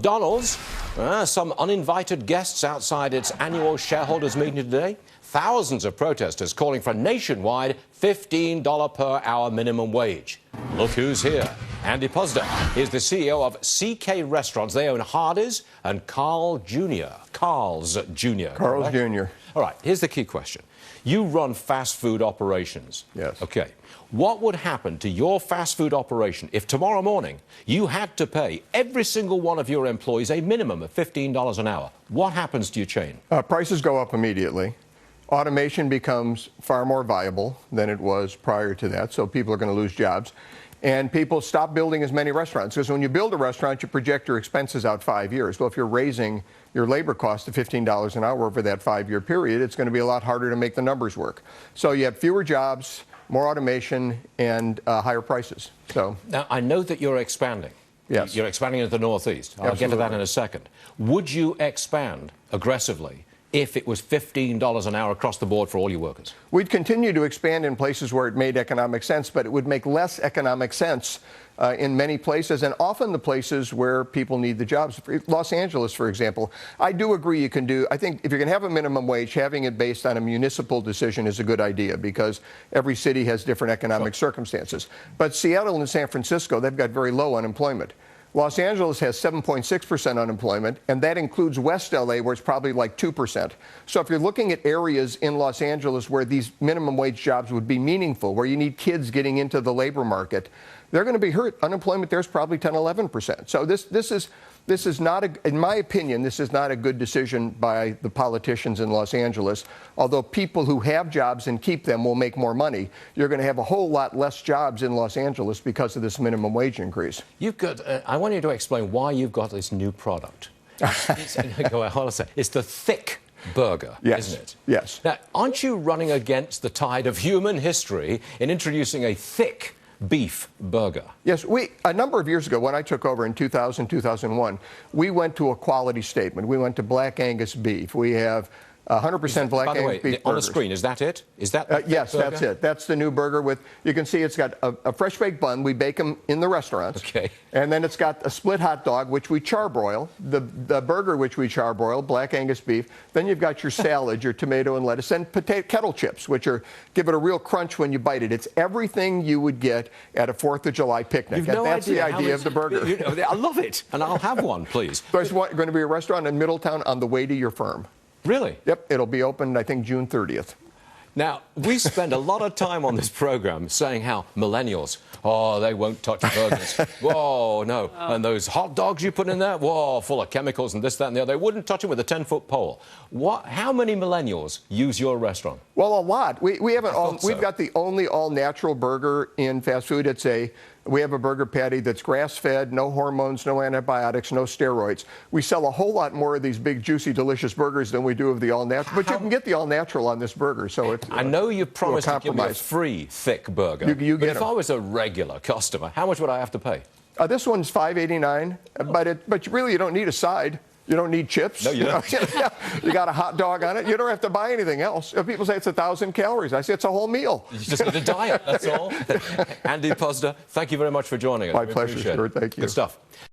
McDonald's, some uninvited guests outside its annual shareholders meeting today. Thousands of protesters calling for a nationwide $15 per hour minimum wage. Look who's here. Andy Posner is the CEO of CK Restaurants. They own Hardee's and Carl's Jr. Carl's Jr. All right, here's the key question. You run fast food operations. Yes. Okay. What would happen to your fast food operation if tomorrow morning you had to pay every single one of your employees a minimum of $15 an hour? What happens to your chain? Prices go up immediately. Automation becomes far more viable than it was prior to that, so people are going to lose jobs. And people stop building as many restaurants, because when you build a restaurant, you project your expenses out 5 years. Well, if you're raising your labor cost to $15 an hour over that 5-year period, it's going to be a lot harder to make the numbers work. So you have fewer jobs, more automation, and higher prices. So now, I know that you're expanding. Yes. You're expanding into the Northeast. I'll get to that in a second. Would you expand aggressively if it was $15 an hour across the board for all your workers? We'd continue to expand in places where it made economic sense, but it would make less economic sense in many places, and often the places where people need the jobs. Los Angeles, for example, I do agree you can do, I think if you're going to have a minimum wage, having it based on a municipal decision is a good idea, because every city has different economic circumstances. But Seattle and San Francisco, they've got very low unemployment. Los Angeles has 7.6% unemployment, and that includes West LA, where it's probably like 2%. So if you're looking at areas in Los Angeles where these minimum wage jobs would be meaningful, where you need kids getting into the labor market, they're going to be hurt. Unemployment there is probably 10, 11%. So this is not, in my opinion, this is not a good decision by the politicians in Los Angeles. Although people who have jobs and keep them will make more money, you're going to have a whole lot less jobs in Los Angeles because of this minimum wage increase. You've got, I want you to explain why you've got this new product. It's the thick burger, yes, isn't it? Yes. Now, aren't you running against the tide of human history in introducing a thick beef burger? Yes, a number of years ago, when I took over in 2000, 2001, we went to a quality statement. We went to black Angus beef. We have 100% black Angus beef burgers. On the screen, is that it? Is that yes, burger? That's it. That's the new burger with, you can see it's got a fresh baked bun. We bake them in the restaurants. Okay. And then it's got a split hot dog, which we charbroil, the burger, which we charbroil, black Angus beef. Then you've got your salad, your tomato and lettuce, and kettle chips, which give it a real crunch when you bite it. It's everything you would get at a 4th of July picnic. You've no that's idea the idea of the burger. I love it, and I'll have one, please. There's going to be a restaurant in Middletown on the way to your firm. Really? Yep, it'll be open, I think, June 30th. Now, we spend a lot of time on this program saying how millennials, they won't touch burgers. Whoa, no. And those hot dogs you put in there, whoa, full of chemicals and this, that, and the other. They wouldn't touch them with a 10-foot pole. How many millennials use your restaurant? Well, a lot. We've got the only all-natural burger in fast food. We have a burger patty that's grass-fed, no hormones, no antibiotics, no steroids. We sell a whole lot more of these big, juicy, delicious burgers than we do of the all-natural. But you can get the all-natural on this burger, so it's I know you promised to give me a free thick burger. You get but if I was a regular customer, how much would I have to pay? This one's $5.89, but really you don't need a side. You don't need chips. No, you don't. You got a hot dog on it. You don't have to buy anything else. People say it's 1,000 calories. I say it's a whole meal. You just need a diet, that's all. Andy Posner, thank you very much for joining us. My pleasure, Stuart. Thank you. Good stuff.